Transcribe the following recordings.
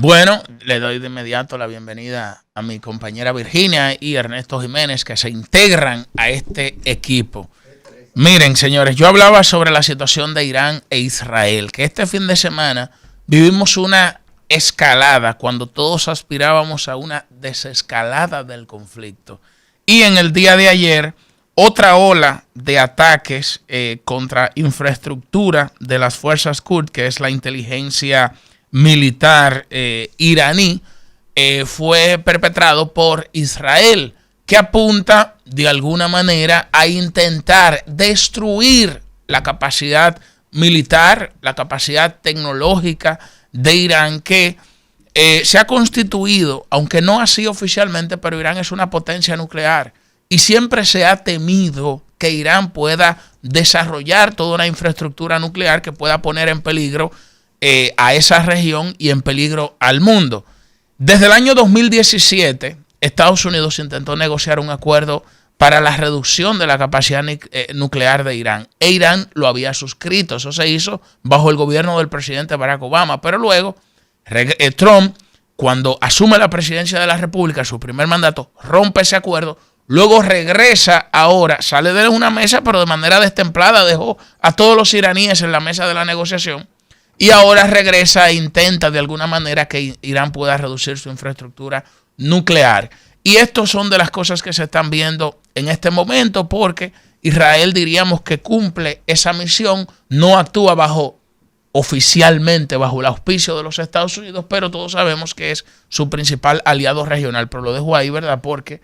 Bueno, le doy de inmediato la bienvenida a mi compañera Virginia y Ernesto Jiménez, que se integran a este equipo. Miren, señores, yo hablaba sobre la situación de Irán e Israel, que este fin de semana vivimos una escalada cuando todos aspirábamos a una desescalada del conflicto. Y en el día de ayer, otra ola de ataques contra infraestructura de las fuerzas Kurd, que es la inteligencia militar iraní, fue perpetrado por Israel, que apunta de alguna manera a intentar destruir la capacidad militar, la capacidad tecnológica de Irán, que se ha constituido, aunque no así oficialmente, pero Irán es una potencia nuclear y siempre se ha temido que Irán pueda desarrollar toda una infraestructura nuclear que pueda poner en peligro a esa región y en peligro al mundo. Desde el año 2017, Estados Unidos intentó negociar un acuerdo para la reducción de la capacidad nuclear de Irán. E Irán lo había suscrito. Eso se hizo bajo el gobierno del presidente Barack Obama. Pero luego, Trump, cuando asume la presidencia de la República, su primer mandato, rompe ese acuerdo. Luego regresa ahora, sale de una mesa, pero de manera destemplada, dejó a todos los iraníes en la mesa de la negociación. Y ahora regresa e intenta de alguna manera que Irán pueda reducir su infraestructura nuclear. Y estas son de las cosas que se están viendo en este momento, porque Israel, diríamos que cumple esa misión, no actúa oficialmente bajo el auspicio de los Estados Unidos, pero todos sabemos que es su principal aliado regional. Pero lo dejo ahí, ¿verdad? Porque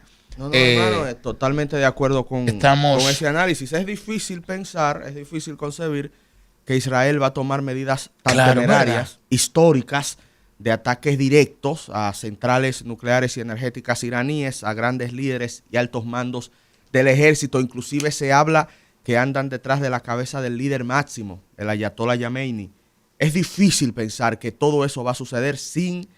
hermano, totalmente de acuerdo con ese análisis. Es difícil pensar, es difícil concebir que Israel va a tomar medidas tan temerarias, históricas, de ataques directos a centrales nucleares y energéticas iraníes, a grandes líderes y altos mandos del ejército. Inclusive se habla que andan detrás de la cabeza del líder máximo, el Ayatollah Yamenei. Es difícil pensar que todo eso va a suceder sin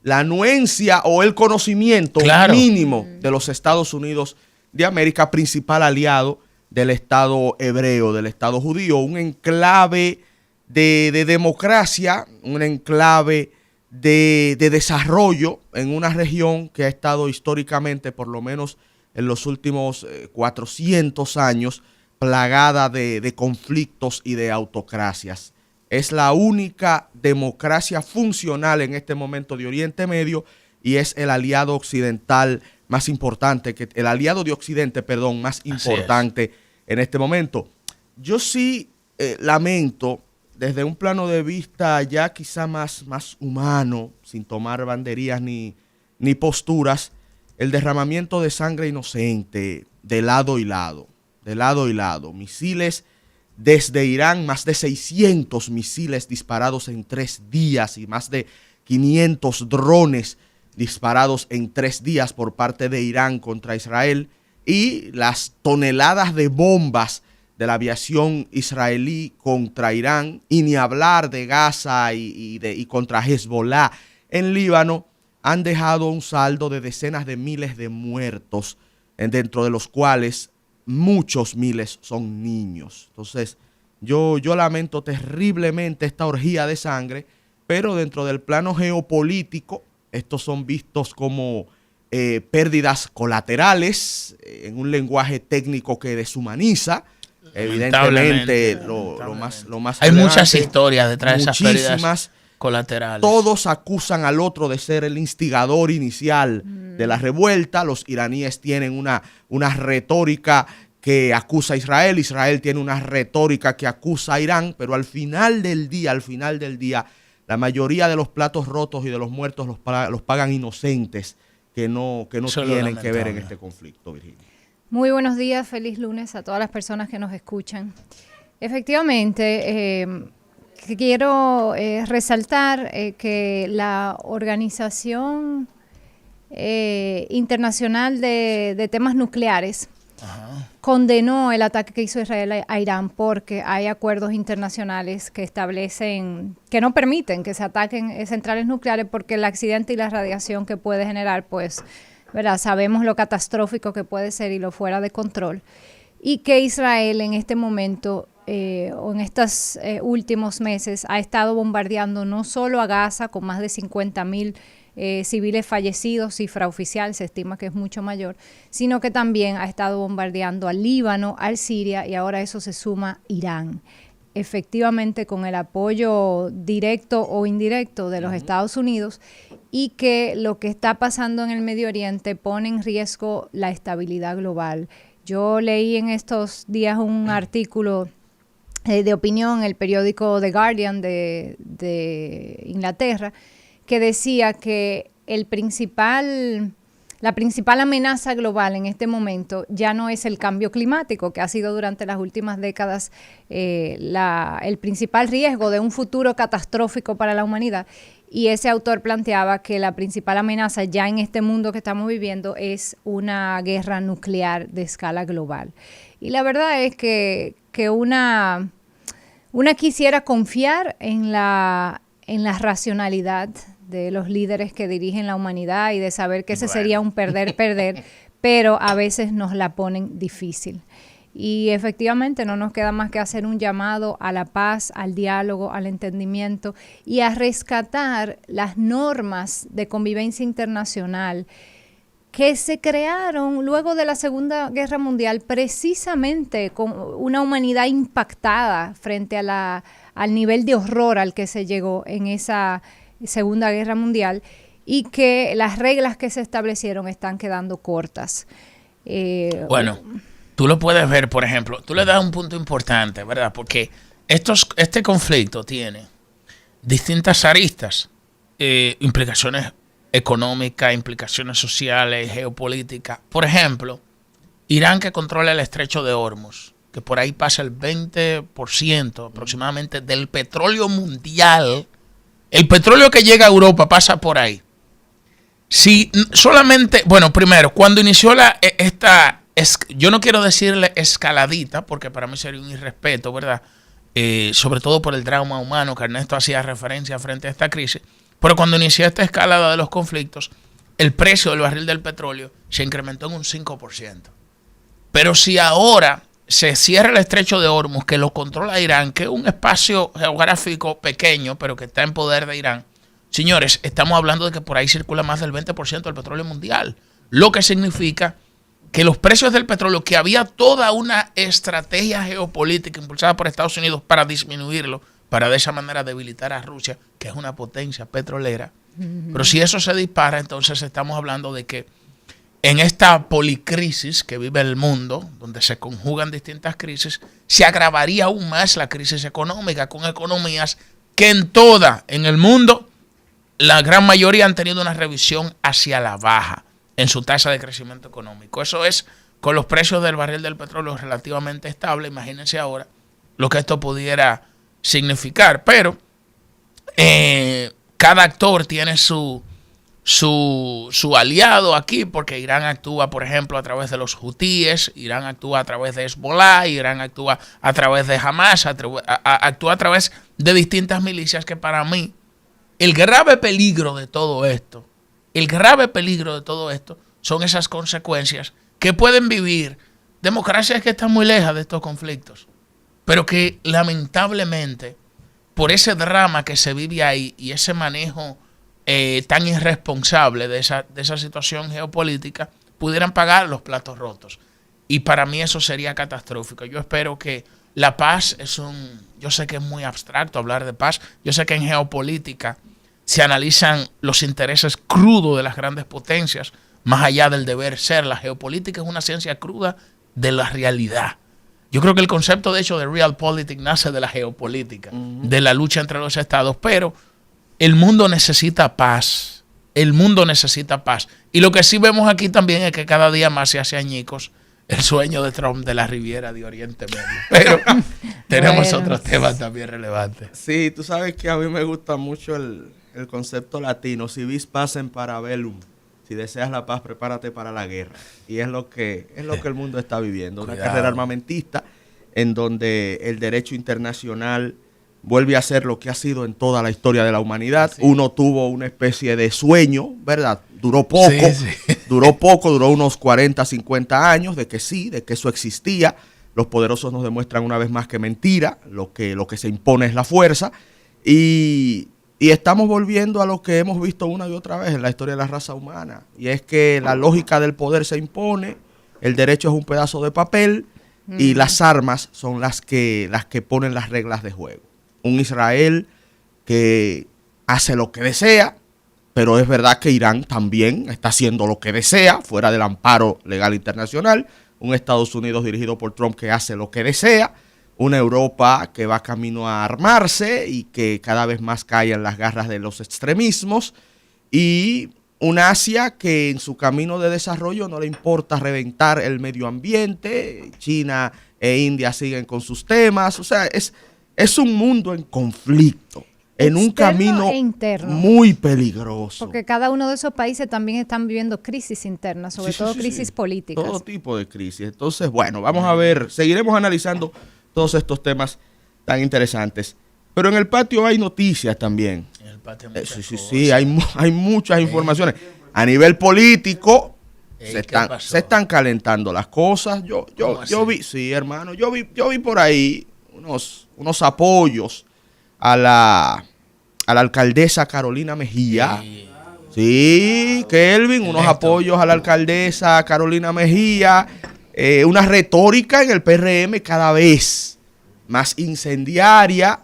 la anuencia o el conocimiento mínimo de los Estados Unidos de América, principal aliado del Estado hebreo, del Estado judío, un enclave de democracia, un enclave de desarrollo en una región que ha estado históricamente, por lo menos en los últimos 400 años, plagada de conflictos y de autocracias. Es la única democracia funcional en este momento de Oriente Medio y es el aliado occidental más importante, el aliado de Occidente, más importante en este momento. Yo sí lamento, desde un plano de vista ya quizá más humano, sin tomar banderías ni posturas, el derramamiento de sangre inocente de lado y lado. Misiles desde Irán, más de 600 misiles disparados en 3 días y más de 500 drones disparados en 3 días por parte de Irán contra Israel, y las toneladas de bombas de la aviación israelí contra Irán, y ni hablar de Gaza y contra Hezbollah en Líbano, han dejado un saldo de decenas de miles de muertos, dentro de los cuales muchos miles son niños. Entonces, yo lamento terriblemente esta orgía de sangre, pero dentro del plano geopolítico, estos son vistos como pérdidas colaterales, en un lenguaje técnico que deshumaniza. Evidentemente, lo más hay muchas historias detrás de esas pérdidas colaterales. Todos acusan al otro de ser el instigador inicial de la revuelta. Los iraníes tienen una retórica que acusa a Israel. Israel tiene una retórica que acusa a Irán, pero al final del día, la mayoría de los platos rotos y de los muertos los pagan inocentes que no tienen que ver en este conflicto, Virginia. Muy buenos días, feliz lunes a todas las personas que nos escuchan. Efectivamente, quiero resaltar que la Organización Internacional de Temas Nucleares condenó el ataque que hizo Israel a Irán, porque hay acuerdos internacionales que establecen, que no permiten que se ataquen centrales nucleares, porque el accidente y la radiación que puede generar, pues, ¿verdad? Sabemos lo catastrófico que puede ser y lo fuera de control. Y que Israel en este momento o en estos últimos meses, ha estado bombardeando no solo a Gaza, con más de 50,000 civiles fallecidos, cifra oficial, se estima que es mucho mayor, sino que también ha estado bombardeando al Líbano, al Siria, y ahora eso se suma Irán. Efectivamente, con el apoyo directo o indirecto de los Estados Unidos, y que lo que está pasando en el Medio Oriente pone en riesgo la estabilidad global. Yo leí en estos días un artículo de opinión en el periódico The Guardian de Inglaterra, que decía que la principal amenaza global en este momento ya no es el cambio climático, que ha sido durante las últimas décadas el principal riesgo de un futuro catastrófico para la humanidad. Y ese autor planteaba que la principal amenaza ya en este mundo que estamos viviendo es una guerra nuclear de escala global. Y la verdad es que una quisiera confiar en la racionalidad de los líderes que dirigen la humanidad y de saber que ese sería un perder-perder, pero a veces nos la ponen difícil. Y efectivamente no nos queda más que hacer un llamado a la paz, al diálogo, al entendimiento y a rescatar las normas de convivencia internacional que se crearon luego de la Segunda Guerra Mundial, precisamente con una humanidad impactada frente a al nivel de horror al que se llegó en esa Segunda Guerra Mundial, y que las reglas que se establecieron están quedando cortas. Bueno, tú lo puedes ver, por ejemplo, tú le das un punto importante, ¿verdad? Porque este conflicto tiene distintas aristas, implicaciones económicas, implicaciones sociales, geopolíticas. Por ejemplo, Irán, que controla el estrecho de Hormuz, que por ahí pasa el 20% aproximadamente del petróleo mundial. El petróleo que llega a Europa pasa por ahí. Si solamente, bueno, primero, cuando inició yo no quiero decirle escaladita, porque para mí sería un irrespeto, ¿verdad? Sobre todo por el trauma humano que Ernesto hacía referencia frente a esta crisis. Pero cuando inició esta escalada de los conflictos, el precio del barril del petróleo se incrementó en un 5%. Pero si ahora se cierra el estrecho de Hormuz, que lo controla Irán, que es un espacio geográfico pequeño, pero que está en poder de Irán, señores, estamos hablando de que por ahí circula más del 20% del petróleo mundial, lo que significa que los precios del petróleo, que había toda una estrategia geopolítica impulsada por Estados Unidos para disminuirlo, para de esa manera debilitar a Rusia, que es una potencia petrolera, pero si eso se dispara, entonces estamos hablando de que en esta policrisis que vive el mundo, donde se conjugan distintas crisis, se agravaría aún más la crisis económica, con economías que en el mundo, la gran mayoría han tenido una revisión hacia la baja en su tasa de crecimiento económico. Eso es, con los precios del barril del petróleo relativamente estable. Imagínense ahora lo que esto pudiera significar. Pero cada actor tiene su aliado aquí, porque Irán actúa, por ejemplo, a través de los hutíes, Irán actúa a través de Hezbollah, Irán actúa a través de Hamas, actúa a través de distintas milicias, que para mí el grave peligro de todo esto son esas consecuencias que pueden vivir democracias que están muy lejas de estos conflictos, pero que lamentablemente por ese drama que se vive ahí y ese manejo tan irresponsable de esa situación geopolítica, pudieran pagar los platos rotos. Y para mí eso sería catastrófico. Yo espero que la paz yo sé que es muy abstracto hablar de paz, yo sé que en geopolítica se analizan los intereses crudos de las grandes potencias, más allá del deber ser. La geopolítica es una ciencia cruda de la realidad. Yo creo que el concepto, de hecho, de realpolitik nace de la geopolítica, de la lucha entre los estados, pero el mundo necesita paz. El mundo necesita paz. Y lo que sí vemos aquí también es que cada día más se hace añicos el sueño de Trump de la Riviera de Oriente Medio. Pero tenemos otros temas también relevantes. Sí, tú sabes que a mí me gusta mucho el concepto latino. Si vis pacem para bellum. Si deseas la paz, prepárate para la guerra. Y es lo que el mundo está viviendo. Una carrera armamentista en donde el derecho internacional vuelve a ser lo que ha sido en toda la historia de la humanidad. Sí. Uno tuvo una especie de sueño, ¿verdad? Duró poco, duró unos 40, 50 años de que eso existía, Los poderosos nos demuestran una vez más que mentira, lo que se impone es la fuerza. Y estamos volviendo a lo que hemos visto una y otra vez en la historia de la raza humana. Y es que la lógica del poder se impone, el derecho es un pedazo de papel y las armas son las que ponen las reglas de juego. Un Israel que hace lo que desea, pero es verdad que Irán también está haciendo lo que desea, fuera del amparo legal internacional. Un Estados Unidos dirigido por Trump que hace lo que desea. Una Europa que va camino a armarse y que cada vez más cae en las garras de los extremismos. Y una Asia que en su camino de desarrollo no le importa reventar el medio ambiente. China e India siguen con sus temas. O sea, es un mundo en conflicto, en un camino muy peligroso. Porque cada uno de esos países también están viviendo crisis internas, sobre todo crisis políticas. Todo tipo de crisis. Entonces, bueno, vamos a ver, seguiremos analizando todos estos temas tan interesantes. Pero en el patio hay noticias también. En el patio sí, hay muchas informaciones. A nivel político se están calentando las cosas. Yo vi, sí, hermano, yo vi por ahí unos apoyos a la alcaldesa Carolina Mejía. Sí, Kelvin, unos apoyos a la alcaldesa Carolina Mejía. Una retórica en el PRM cada vez más incendiaria.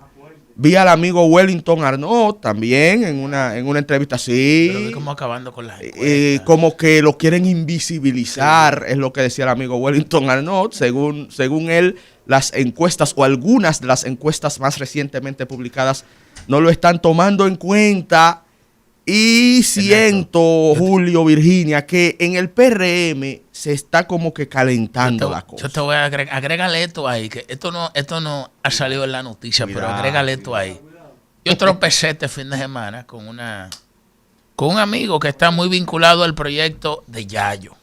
Vi al amigo Wellington Arnaud también en una entrevista así. Pero vi como acabando con las encuestas. Como que lo quieren invisibilizar, sí. Es lo que decía el amigo Wellington Arnaud. Según él, las encuestas o algunas de las encuestas más recientemente publicadas no lo están tomando en cuenta. Y siento, Julio, Virginia, que en el PRM se está como que calentando la cosa. Yo te voy a agrégale esto ahí, que esto no ha salido en la noticia, pero agrégale esto ahí. Yo tropecé este fin de semana con un amigo que está muy vinculado al proyecto de Yayo.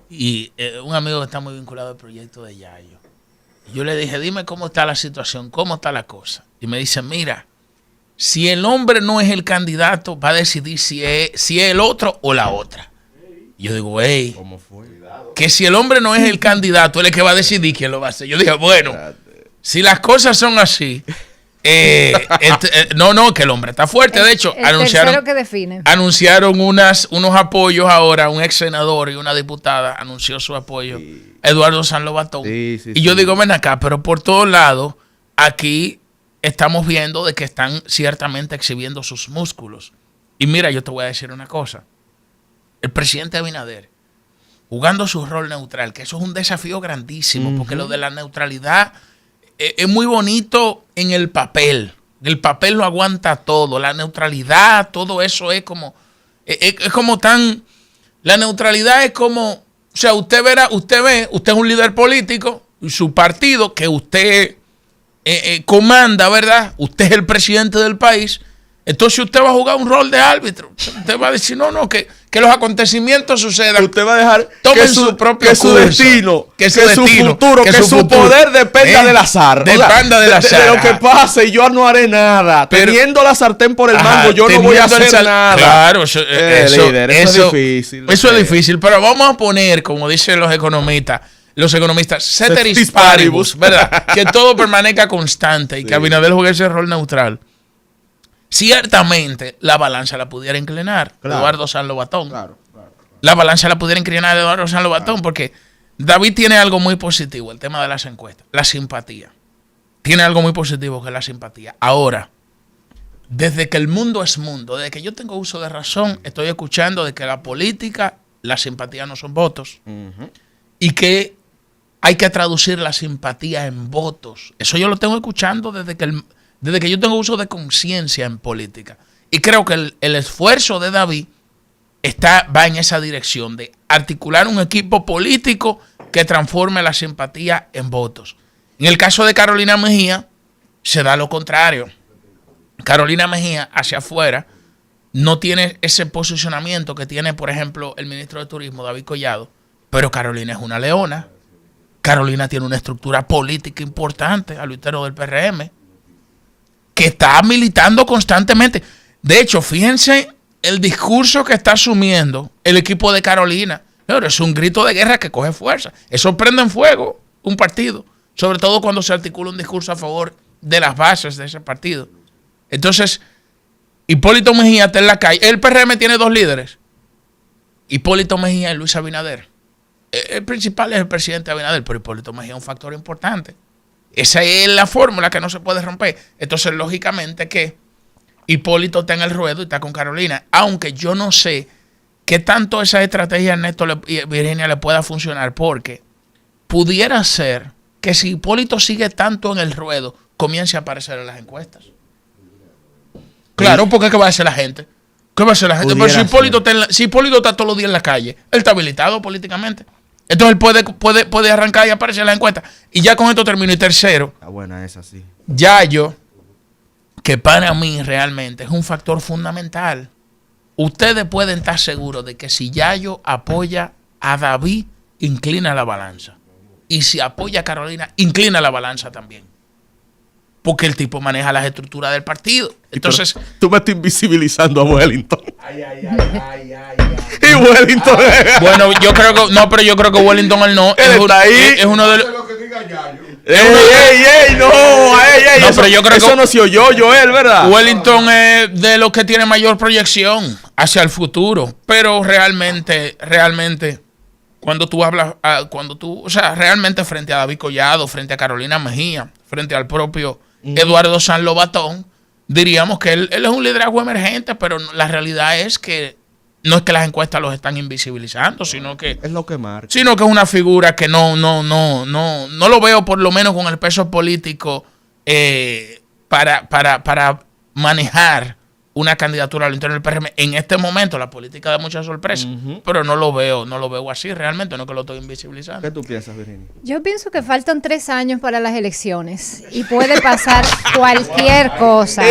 Y un amigo que está muy vinculado al proyecto de Yayo. Y yo le dije, dime cómo está la situación, cómo está la cosa. Y me dice, mira, si el hombre no es el candidato, va a decidir si es el otro o la otra. Y yo digo, hey, que si el hombre no es el candidato, él es el que va a decidir quién lo va a hacer. Yo dije, bueno, si las cosas son así, no, que el hombre está fuerte. De hecho, anunciaron unos apoyos ahora. Un ex senador y una diputada anunció su apoyo. Sí. Eduardo San Lobatón. Sí, y yo digo, ven acá, pero por todos lados, aquí estamos viendo de que están ciertamente exhibiendo sus músculos. Y mira, yo te voy a decir una cosa. El presidente Abinader, jugando su rol neutral, que eso es un desafío grandísimo, porque lo de la neutralidad es muy bonito en el papel. El papel lo aguanta todo. La neutralidad, todo eso es como tan... La neutralidad es como... O sea, usted es un líder político, y su partido, que usted comanda, ¿verdad? Usted es el presidente del país. Entonces usted va a jugar un rol de árbitro. Usted va a decir, no, que los acontecimientos sucedan. Usted va a dejar que su propio curso, destino, que su futuro, que su poder dependa del azar. Dependa del azar. De lo que pase, yo no haré nada. Teniendo la sartén por el mango, yo no voy a hacer nada. Claro, eso es difícil. Eso es difícil, pero vamos a poner, como dicen los economistas, ceteris paribus, ¿verdad? Que todo permanezca constante y que Abinader juegue ese rol neutral. Ciertamente la balanza la pudiera inclinar Eduardo San Lobatón. Claro. La balanza la pudiera inclinar Eduardo San Lobatón porque David tiene algo muy positivo, el tema de las encuestas, la simpatía. Tiene algo muy positivo que es la simpatía. Ahora, desde que el mundo es mundo, desde que yo tengo uso de razón, estoy escuchando de que la política, la simpatía no son votos. Y que hay que traducir la simpatía en votos. Eso yo lo tengo escuchando desde que yo tengo uso de conciencia en política. Y creo que el esfuerzo de David va en esa dirección, de articular un equipo político que transforme la simpatía en votos. En el caso de Carolina Mejía, se da lo contrario. Carolina Mejía, hacia afuera, no tiene ese posicionamiento que tiene, por ejemplo, el ministro de Turismo, David Collado, pero Carolina es una leona. Carolina tiene una estructura política importante al interior del PRM, que está militando constantemente. De hecho, fíjense el discurso que está asumiendo el equipo de Carolina. Pero es un grito de guerra que coge fuerza. Eso prende en fuego. un partido, sobre todo cuando se articula un discurso a favor de las bases de ese partido. Entonces, Hipólito Mejía está en la calle. El PRM tiene 2 líderes, Hipólito Mejía y Luis Abinader. El principal es el presidente Abinader, pero Hipólito Mejía es un factor importante. Esa es la fórmula que no se puede romper. Entonces, lógicamente que Hipólito está en el ruedo y está con Carolina, aunque yo no sé qué tanto esa estrategia Ernesto y Virginia le pueda funcionar, porque pudiera ser que si Hipólito sigue tanto en el ruedo, comience a aparecer en las encuestas. Claro, porque ¿qué va a hacer la gente? ¿Qué va a hacer la gente? Pero si Hipólito está todos los días en la calle, él está habilitado políticamente. Entonces él puede arrancar y aparecer en las encuestas. Y ya con esto termino. Y tercero, está buena esa, sí. Yayo, que para mí realmente es un factor fundamental. Ustedes pueden estar seguros de que si Yayo apoya a David, inclina la balanza. Y si apoya a Carolina, inclina la balanza también. Porque el tipo maneja las estructuras del partido. Entonces, tú me estás invisibilizando a Wellington. Ay. Y Wellington. Bueno, yo creo que no, pero yo creo que Wellington él no. Es uno de los. No, pero yo creo que eso no se oyó, Joel, ¿verdad? Wellington es de los que tiene mayor proyección hacia el futuro. Pero realmente, cuando tú hablas, o sea, realmente frente a David Collado, frente a Carolina Mejía, frente al propio Eduardo San Lobatón, diríamos que él es un liderazgo emergente, pero la realidad es que no es que las encuestas los están invisibilizando, sino que es lo que marca. Sino que es una figura que no lo veo, por lo menos con el peso político para manejar una candidatura al interno del PRM. En este momento la política da mucha sorpresa, pero no lo veo así realmente, no que lo estoy invisibilizando. ¿Qué tú piensas, Virginia? Yo pienso que faltan 3 años para las elecciones y puede pasar cualquier cosa.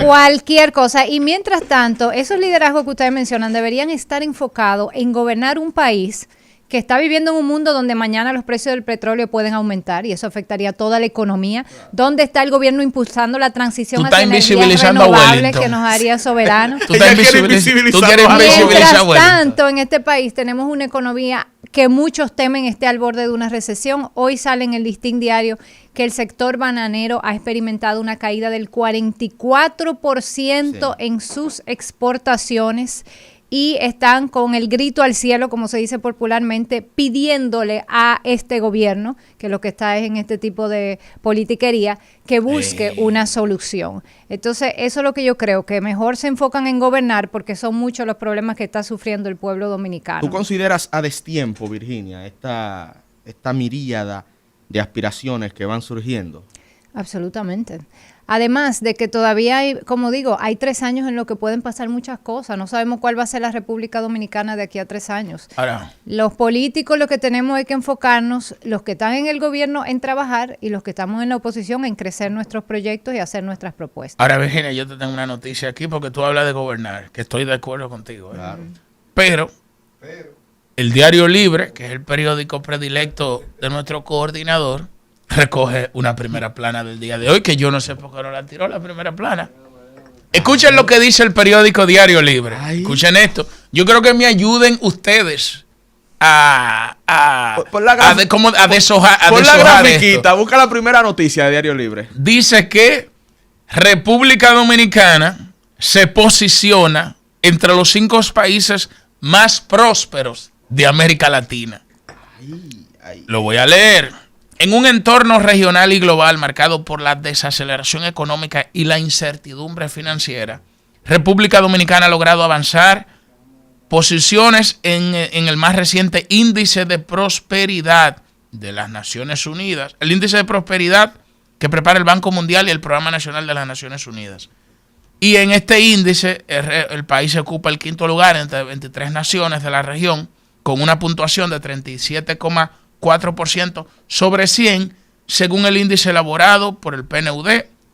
Cualquier cosa. Y mientras tanto, esos liderazgos que ustedes mencionan deberían estar enfocados en gobernar un país que está viviendo en un mundo donde mañana los precios del petróleo pueden aumentar y eso afectaría toda la economía. ¿Dónde está el gobierno impulsando la transición hacia energías renovables que nos haría soberanos? Tú quieres invisibilizar a Mientras tanto, en este país tenemos una economía que muchos temen esté al borde de una recesión. Hoy sale en el Listín Diario que el sector bananero ha experimentado una caída del 44% en sus exportaciones. Y están con el grito al cielo, como se dice popularmente, pidiéndole a este gobierno, que lo que está es en este tipo de politiquería, que busque una solución. Entonces, eso es lo que yo creo, que mejor se enfocan en gobernar porque son muchos los problemas que está sufriendo el pueblo dominicano. ¿Tú consideras a destiempo, Virginia, esta miríada de aspiraciones que van surgiendo? Absolutamente. Además de que todavía hay, como digo, hay 3 años en los que pueden pasar muchas cosas. No sabemos cuál va a ser la República Dominicana de aquí a 3 años. Ahora, los políticos lo que tenemos es que enfocarnos, los que están en el gobierno en trabajar y los que estamos en la oposición en crecer nuestros proyectos y hacer nuestras propuestas. Ahora, Virginia, yo te tengo una noticia aquí porque tú hablas de gobernar, que estoy de acuerdo contigo. Claro. Pero el Diario Libre, que es el periódico predilecto de nuestro coordinador, recoge una primera plana del día de hoy, que yo no sé por qué no la tiró la primera plana. Escuchen lo que dice el periódico Diario Libre. Escuchen esto. Yo creo que me ayuden ustedes a deshojar. Pon la grafiquita, busca la primera noticia de Diario Libre. Dice que República Dominicana se posiciona entre los 5 países más prósperos de América Latina. Lo voy a leer. En un entorno regional y global marcado por la desaceleración económica y la incertidumbre financiera, República Dominicana ha logrado avanzar posiciones en el más reciente índice de prosperidad de las Naciones Unidas, el índice de prosperidad que prepara el Banco Mundial y el Programa Nacional de las Naciones Unidas. Y en este índice el país ocupa el 5º lugar entre 23 naciones de la región, con una puntuación de 37,4% sobre 100, según el índice elaborado por el PNUD.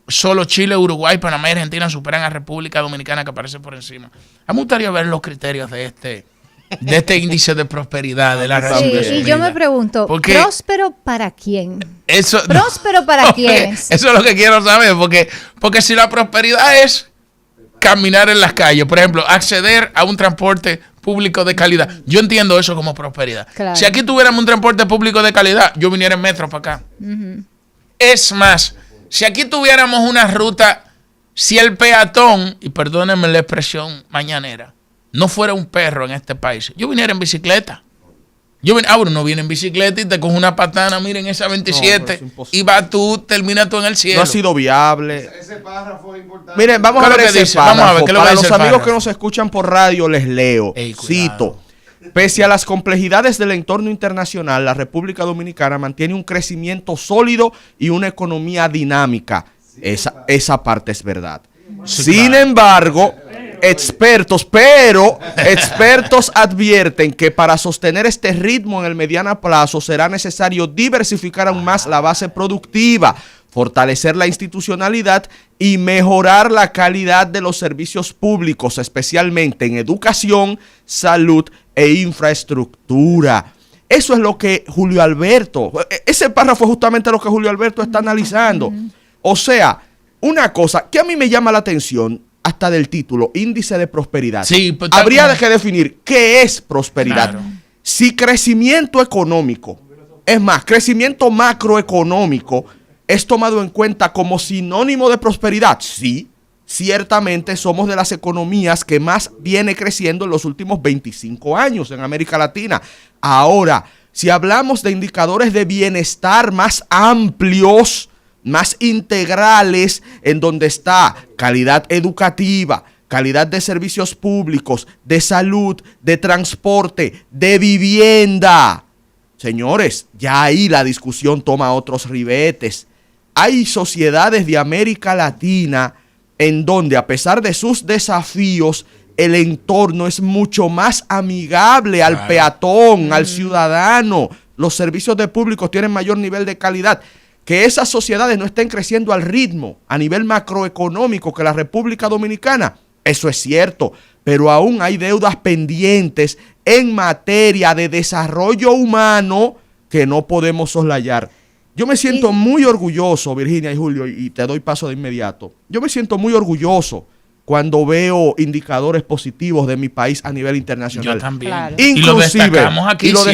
Solo Chile, Uruguay, Panamá y Argentina superan a República Dominicana, que aparece por encima. A mí me gustaría ver los criterios de este índice de prosperidad de la Naciones Unidas. Y yo me pregunto, ¿próspero para quién? ¿Próspero para quiénes? Eso es lo que quiero saber, porque si la prosperidad es caminar en las calles, por ejemplo, acceder a un transporte público de calidad. Yo entiendo eso como prosperidad. Claro. Si aquí tuviéramos un transporte público de calidad, yo viniera en metro para acá. Es más, si aquí tuviéramos una ruta, si el peatón, y perdónenme la expresión mañanera, no fuera un perro en este país, yo viniera en bicicleta. Uno viene en bicicleta y te coge una patana, miren esa 27, y terminas tú en el cielo. No ha sido viable. Ese párrafo es importante. Miren, vamos a ver ese párrafo. Vamos a ver, ¿qué para los amigos que nos escuchan por radio, les leo. Cito. Pese a las complejidades del entorno internacional, la República Dominicana mantiene un crecimiento sólido y una economía dinámica. Esa parte es verdad. Sin embargo, expertos advierten que para sostener este ritmo en el mediano plazo será necesario diversificar aún más la base productiva, fortalecer la institucionalidad y mejorar la calidad de los servicios públicos, especialmente en educación, salud e infraestructura. Eso es lo que Julio Alberto, ese párrafo es justamente lo que Julio Alberto está analizando. O sea, una cosa que a mí me llama la atención, hasta del título, índice de prosperidad. Sí, pues, habría que definir qué es prosperidad. Claro. Si crecimiento económico, es más, crecimiento macroeconómico, es tomado en cuenta como sinónimo de prosperidad. Sí, ciertamente somos de las economías que más viene creciendo en los últimos 25 años en América Latina. Ahora, si hablamos de indicadores de bienestar más amplios, más integrales, en donde está calidad educativa, calidad de servicios públicos, de salud, de transporte, de vivienda. Señores, ya ahí la discusión toma otros ribetes. Hay sociedades de América Latina en donde, a pesar de sus desafíos, el entorno es mucho más amigable al peatón, al ciudadano. Los servicios de públicos tienen mayor nivel de calidad. Que esas sociedades no estén creciendo al ritmo a nivel macroeconómico que la República Dominicana, eso es cierto, pero aún hay deudas pendientes en materia de desarrollo humano que no podemos soslayar. Yo me siento muy orgulloso, Virginia y Julio, y te doy paso de inmediato. Yo me siento muy orgulloso cuando veo indicadores positivos de mi país a nivel internacional. Yo también. Claro. Inclusive, y lo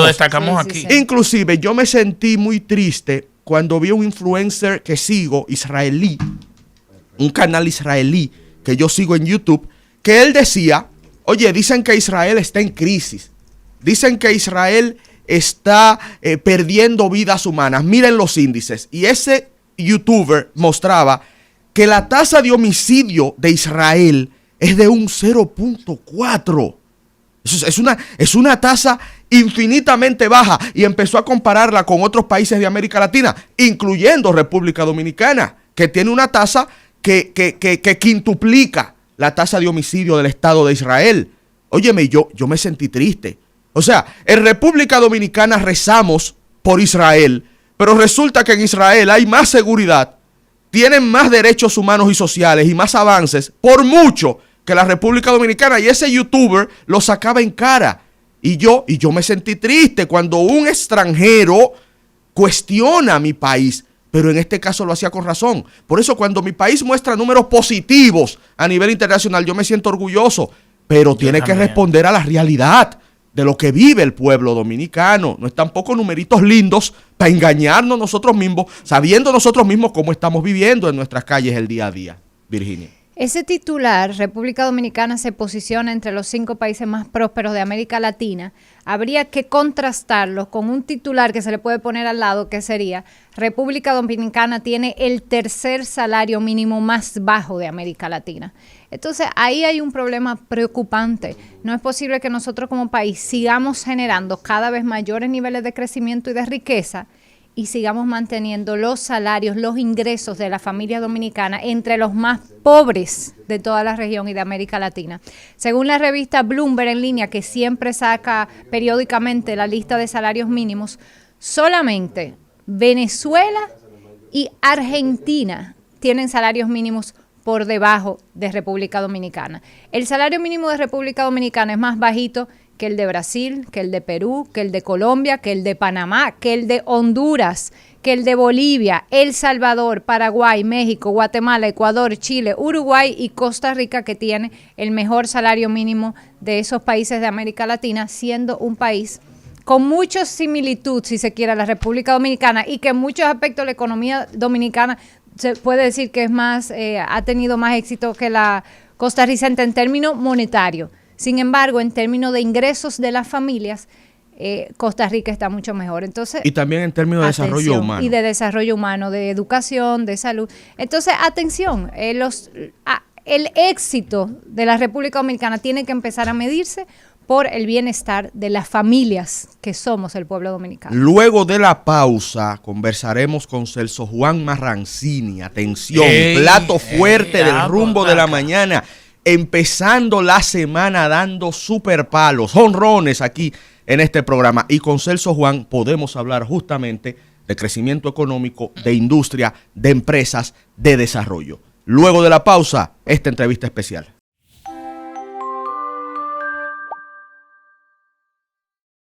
destacamos aquí siempre. Inclusive, yo me sentí muy triste cuando vi un influencer que sigo, israelí, un canal israelí que yo sigo en YouTube, que él decía, oye, dicen que Israel está en crisis, dicen que Israel está perdiendo vidas humanas, miren los índices. Y ese youtuber mostraba que la tasa de homicidio de Israel es de un 0.4. Es una tasa infinitamente baja, y empezó a compararla con otros países de América Latina, incluyendo República Dominicana, que tiene una tasa que quintuplica la tasa de homicidio del Estado de Israel. Óyeme, yo me sentí triste. O sea, en República Dominicana rezamos por Israel, pero resulta que en Israel hay más seguridad, tienen más derechos humanos y sociales y más avances, por mucho, que la República Dominicana, y ese youtuber lo sacaba en cara. Y yo me sentí triste cuando un extranjero cuestiona a mi país, pero en este caso lo hacía con razón. Por eso cuando mi país muestra números positivos a nivel internacional, yo me siento orgulloso, pero tiene que responder a la realidad de lo que vive el pueblo dominicano. No es tampoco numeritos lindos para engañarnos nosotros mismos, sabiendo nosotros mismos cómo estamos viviendo en nuestras calles el día a día. Virginia. Ese titular, República Dominicana se posiciona entre los 5 países más prósperos de América Latina. Habría que contrastarlo con un titular que se le puede poner al lado, que sería: República Dominicana tiene el tercer salario mínimo más bajo de América Latina. Entonces, ahí hay un problema preocupante. No es posible que nosotros como país sigamos generando cada vez mayores niveles de crecimiento y de riqueza y sigamos manteniendo los salarios, los ingresos de la familia dominicana entre los más pobres de toda la región y de América Latina. Según la revista Bloomberg en línea, que siempre saca periódicamente la lista de salarios mínimos, solamente Venezuela y Argentina tienen salarios mínimos por debajo de República Dominicana. El salario mínimo de República Dominicana es más bajito que el de Brasil, que el de Perú, que el de Colombia, que el de Panamá, que el de Honduras, que el de Bolivia, El Salvador, Paraguay, México, Guatemala, Ecuador, Chile, Uruguay y Costa Rica, que tiene el mejor salario mínimo de esos países de América Latina, siendo un país con mucha similitud, si se quiere, a la República Dominicana, y que en muchos aspectos la economía dominicana se puede decir que es más, ha tenido más éxito que la costarricense en términos monetarios. Sin embargo, en términos de ingresos de las familias, Costa Rica está mucho mejor. Entonces, y también en términos de desarrollo humano. Y de desarrollo humano, de educación, de salud. Entonces, atención, el éxito de la República Dominicana tiene que empezar a medirse por el bienestar de las familias que somos el pueblo dominicano. Luego de la pausa, conversaremos con Celso Juan Marrancini. Atención, plato fuerte del rumbo de la mañana. Empezando la semana dando super palos, jonrones aquí en este programa. Y con Celso Juan podemos hablar justamente de crecimiento económico, de industria, de empresas, de desarrollo. Luego de la pausa, esta entrevista especial.